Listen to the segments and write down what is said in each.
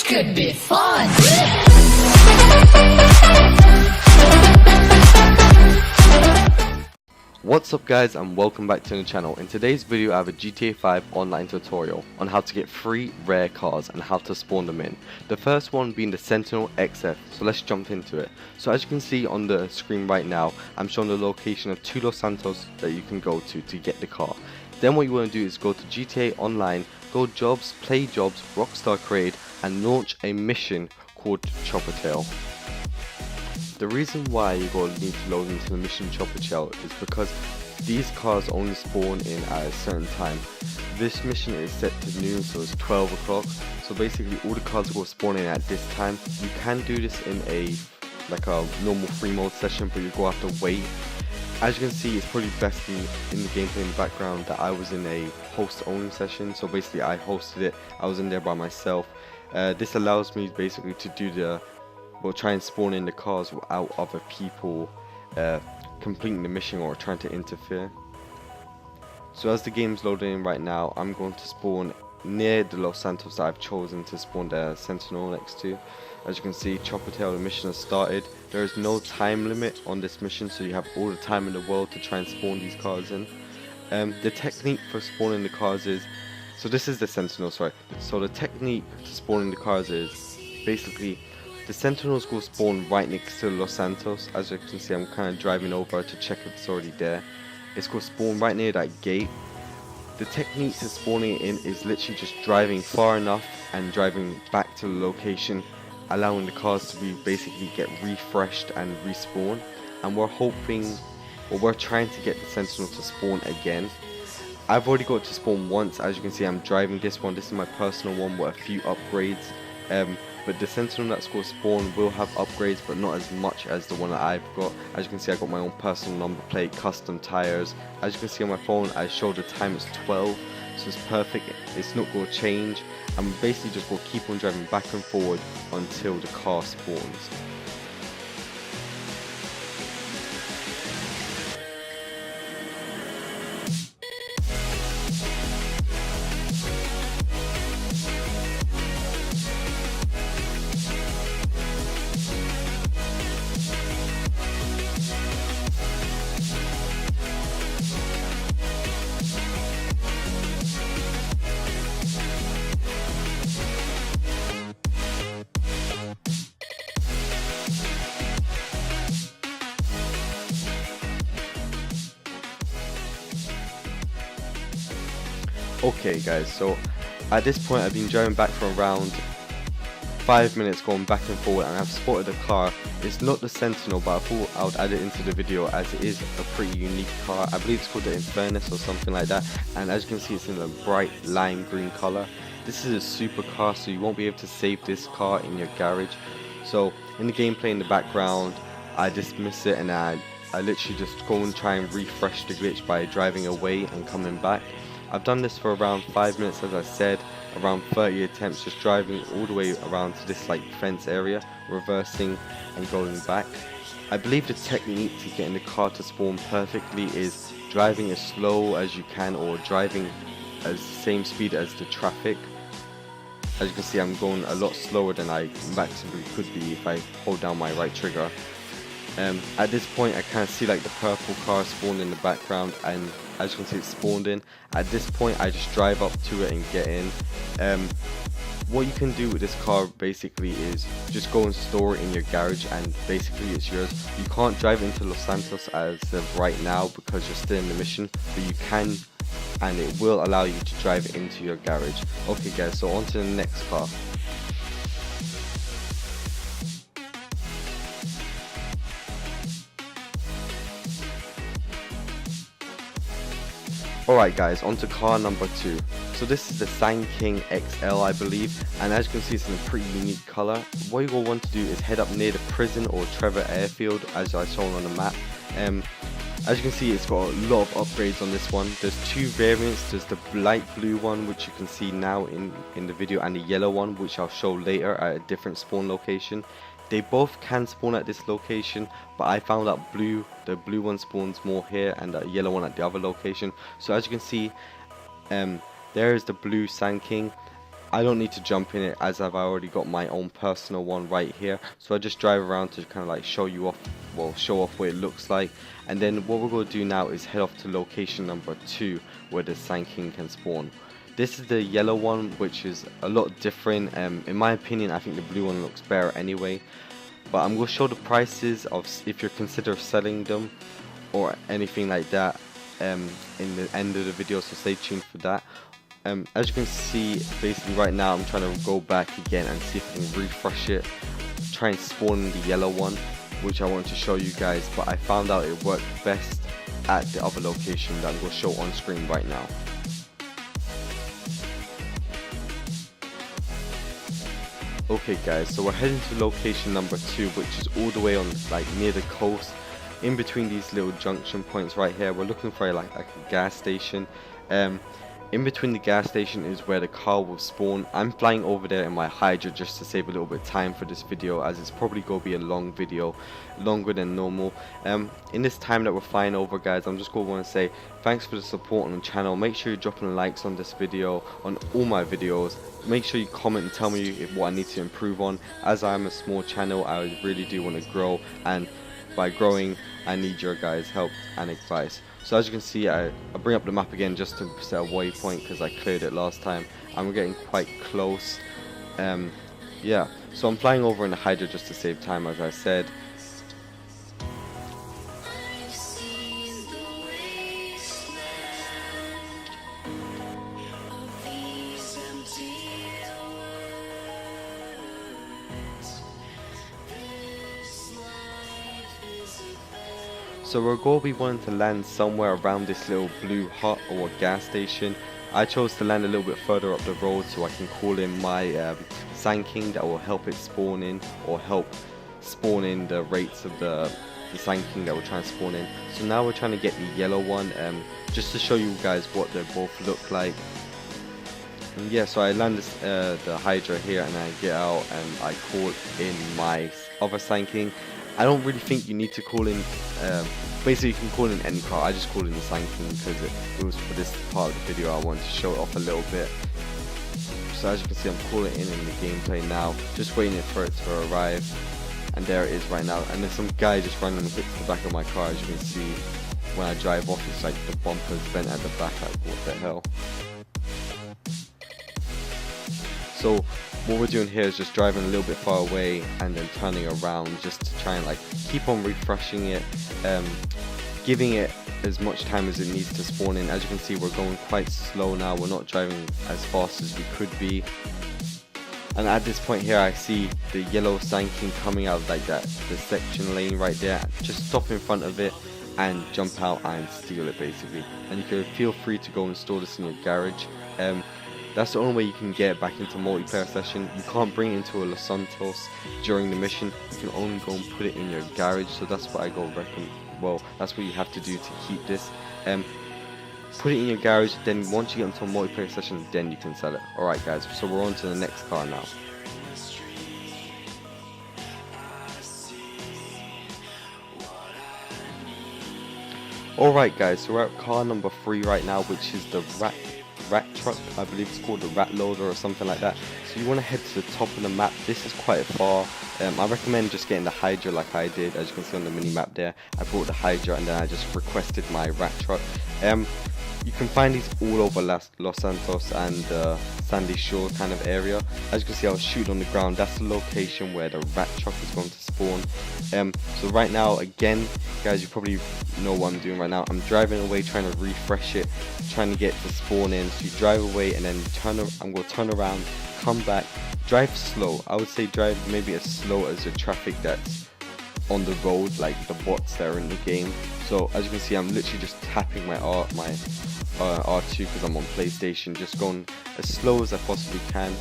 This could be fun! What's up guys, and welcome back to the channel. In today's video I have a GTA 5 online tutorial on how to get free rare cars and how to spawn them in. The first one being the Sentinel XF, so let's jump into it. So as you can see on the screen right now, I'm showing the location of 2 Los Santos that you can go to get the car. Then what you want to do is go to GTA Online, go jobs, play jobs, Rockstar Create, and launch a mission called Chopper Tail. The reason why you're going to need to load into the mission Chopper Tail is because these cars only spawn in at a certain time. This mission is set to noon, so it's 12 o'clock. So basically all the cars will spawn in at this time. You can do this in a normal free mode session, but you go have to wait. As you can see, it's probably best in the gameplay in the background that I was in a host only session. So basically I hosted it, I was in there by myself. This allows me basically to do try and spawn in the cars without other people completing the mission or trying to interfere. So as the game's loading in right now, I'm going to spawn near the Los Santos that I've chosen to spawn the Sentinel next to. As you can see, Chopper Tail, the mission has started. There is no time limit on this mission, so you have all the time in the world to try and spawn these cars in. The technique for spawning the cars is, so this is the Sentinel, sorry. So the technique to spawning the cars is basically the Sentinels will spawn right next to Los Santos. As you can see, I'm kind of driving over to check if it's already there. It's going to spawn right near that gate. The technique to spawning it in is literally just driving far enough and driving back to the location, allowing the cars to be basically get refreshed and respawn. And we're hoping, or we're trying to get the Sentinel to spawn again. I've already got it to spawn once. As you can see, I'm driving this one. This is my personal one with a few upgrades. But the Sentinel that's going to spawn will have upgrades, but not as much as the one that I've got. As you can see, I got my own personal number plate, custom tires. As you can see on my phone, I showed the time is 12, so it's perfect. It's not going to change. I'm basically just going to keep on driving back and forward until the car spawns. Okay guys, so at this point I've been driving back for around 5 minutes going back and forward, and I've spotted a car. It's not the Sentinel, but I thought I would add it into the video as it is a pretty unique car. I believe it's called the Infernus or something like that, and as you can see it's in a bright lime green color. This is a super car, so you won't be able to save this car in your garage. So in the gameplay in the background I dismiss it, and I literally just go and try and refresh the glitch by driving away and coming back. I've done this for around 5 minutes, as I said, around 30 attempts, just driving all the way around to this fence area, reversing and going back. I believe the technique to getting the car to spawn perfectly is driving as slow as you can, or driving at the same speed as the traffic. As you can see, I'm going a lot slower than I maximally could be if I hold down my right trigger. At this point I kind of see the purple car spawned in the background, and as you can see it's spawned in. At this point I just drive up to it and get in. What you can do with this car basically is just go and store it in your garage, and basically it's yours. You can't drive into Los Santos as of right now because you're still in the mission, but you can, and it will allow you to drive into your garage. Okay guys, so on to the next car. Alright guys, on to car number 2. So this is the Sang King XL, I believe, and as you can see it's in a pretty unique colour. What you're going to want to do is head up near the prison or Trevor airfield as I shown on the map. As you can see, it's got a lot of upgrades on this one. There's 2 variants. There's the light blue one, which you can see now in the video, and the yellow one, which I'll show later at a different spawn location. They both can spawn at this location, but I found out the blue one spawns more here and the yellow one at the other location. So as you can see, there is the blue Sand King. I don't need to jump in it as I've already got my own personal one right here. So I just drive around to kind of like show you off, well, show off what it looks like. And then what we're going to do now is head off to location number 2 where the Sand King can spawn. This is the yellow one, which is a lot different. In my opinion, I think the blue one looks better anyway. But I'm going to show the prices of if you're considering selling them or anything like that in the end of the video, so stay tuned for that. As you can see, basically right now I'm trying to go back again and see if I can refresh it, try and spawn the yellow one, which I wanted to show you guys, but I found out it worked best at the other location that I'm going to show on screen right now. Okay guys, so we're heading to location number 2, which is all the way on like near the coast, in between these little junction points right here. We're looking for like a gas station. In between the gas station is where the car will spawn. I'm flying over there in my Hydra just to save a little bit of time for this video, as it's probably going to be a long video, longer than normal. In this time that we're flying over, guys, I'm just going to want to say thanks for the support on the channel. Make sure you're dropping likes on this video, on all my videos. Make sure you comment and tell me what I need to improve on. As I'm a small channel, I really do want to grow, and by growing I need your guys' help and advice. So as you can see, I bring up the map again just to set a waypoint because I cleared it last time, and we're getting quite close. Yeah, so I'm flying over in the Hydra just to save time, as I said. So we're going to be wanting to land somewhere around this little blue hut or gas station. I chose to land a little bit further up the road so I can call in my Sand King that will help it spawn in, or help spawn in the rates of the Sand King that we're trying to spawn in. So now we're trying to get the yellow one, just to show you guys what they both look like. And yeah, so I land the Hydra here, and I get out and I call in my other Sand King. I don't really think you need to call in, basically you can call in any car. I just called in the Sand King because it was for this part of the video. I wanted to show it off a little bit. So as you can see, I'm calling in the gameplay now, just waiting for it to arrive, and there it is right now. And there's some guy just running and hits the back of my car. As you can see, when I drive off, it's like the bumper's bent at the back. Like, what the hell? So what we're doing here is just driving a little bit far away and then turning around just to try and like keep on refreshing it, giving it as much time as it needs to spawn in. As you can see, we're going quite slow now. We're not driving as fast as we could be. And at this point here, I see the yellow Sand King coming out of like the section lane right there. Just stop in front of it and jump out and steal it basically. And you can feel free to go and store this in your garage. That's the only way you can get back into multiplayer session. You can't bring it into a Los Santos during the mission. You can only go and put it in your garage. So that's what I go recommend. Well, that's what you have to do to keep this. Put it in your garage. Then once you get into a multiplayer session, then you can sell it. Alright guys, so we're on to the next car now. Alright guys, so we're at car number 3 right now, which is the rat truck. I believe it's called the rat loader or something like that. So you want to head to the top of the map. This is quite far. I recommend just getting the Hydra like I did. As you can see on the mini map there, I bought the Hydra and then I just requested my rat truck. You can find these all over Los Santos and Sandy Shore kind of area. As you can see, I was shooting on the ground. That's the location where the rat truck is going to spawn. So right now, again, guys, you probably know what I'm doing right now. I'm driving away, trying to refresh it, trying to get to spawn in. So you drive away and then I'm going to turn around, come back, drive slow. I would say drive maybe as slow as the traffic that's on the road, like the bots that are in the game. So as you can see, I'm literally just tapping my R2 because I'm on PlayStation, just going as slow as I possibly can.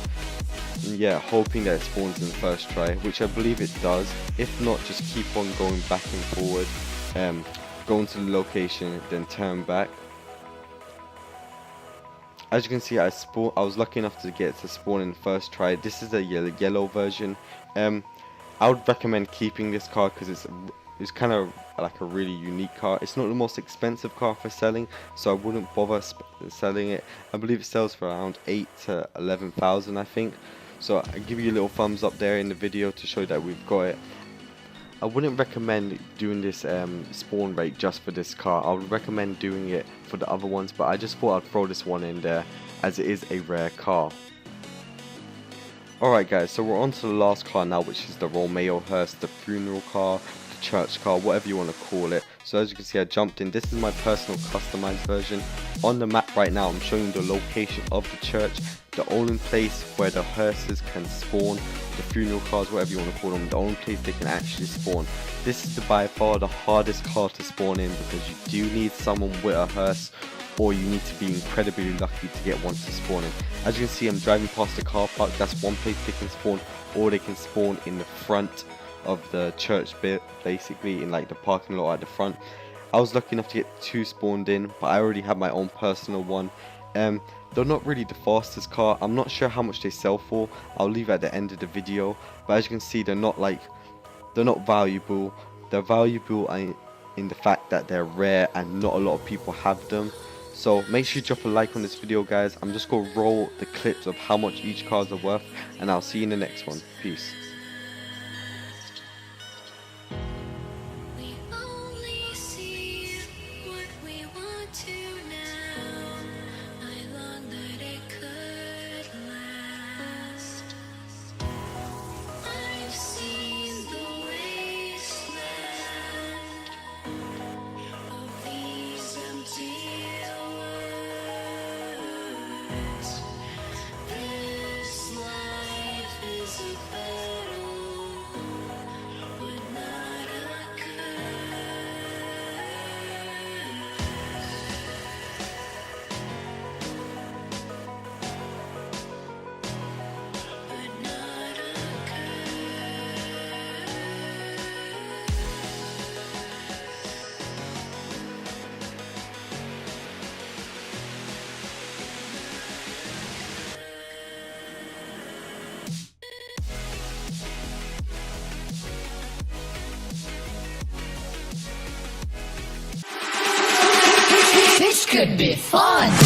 And yeah, hoping that it spawns in the first try, which I believe it does. If not, just keep on going back and forward, going to the location, then turn back. As you can see, I was lucky enough to get to spawn in the first try. This is the yellow version. I would recommend keeping this car because it's kind of like a really unique car. It's not the most expensive car for selling, so I wouldn't bother and selling it. I believe it sells for around 8 to 11,000, I think. So I give you a little thumbs up there in the video to show that we've got it. I wouldn't recommend doing this spawn rate just for this car. I would recommend doing it for the other ones, but I just thought I'd throw this one in there as it is a rare car. Alright guys, so we're on to the last car now, which is the Romeo hearse, the funeral car, the church car, whatever you want to call it. So as you can see, I jumped in. This is my personal customized version. On the map right now, I'm showing you the location of the church, the only place where the hearses can spawn, the funeral cars, whatever you want to call them, the only place they can actually spawn. This is by far the hardest car to spawn in, because you do need someone with a hearse, or you need to be incredibly lucky to get one to spawn in. As you can see, I'm driving past the car park. That's one place they can spawn, or they can spawn in the front of the church bit, basically in like the parking lot at the front. I was lucky enough to get 2 spawned in, but I already have my own personal one. They're not really the fastest car. I'm not sure how much they sell for. I'll leave it at the end of the video. But as you can see, they're not valuable. They're valuable in the fact that they're rare and not a lot of people have them. So make sure you drop a like on this video, guys. I'm just going to roll the clips of how much each cars are worth, and I'll see you in the next one. Peace. This could be fun!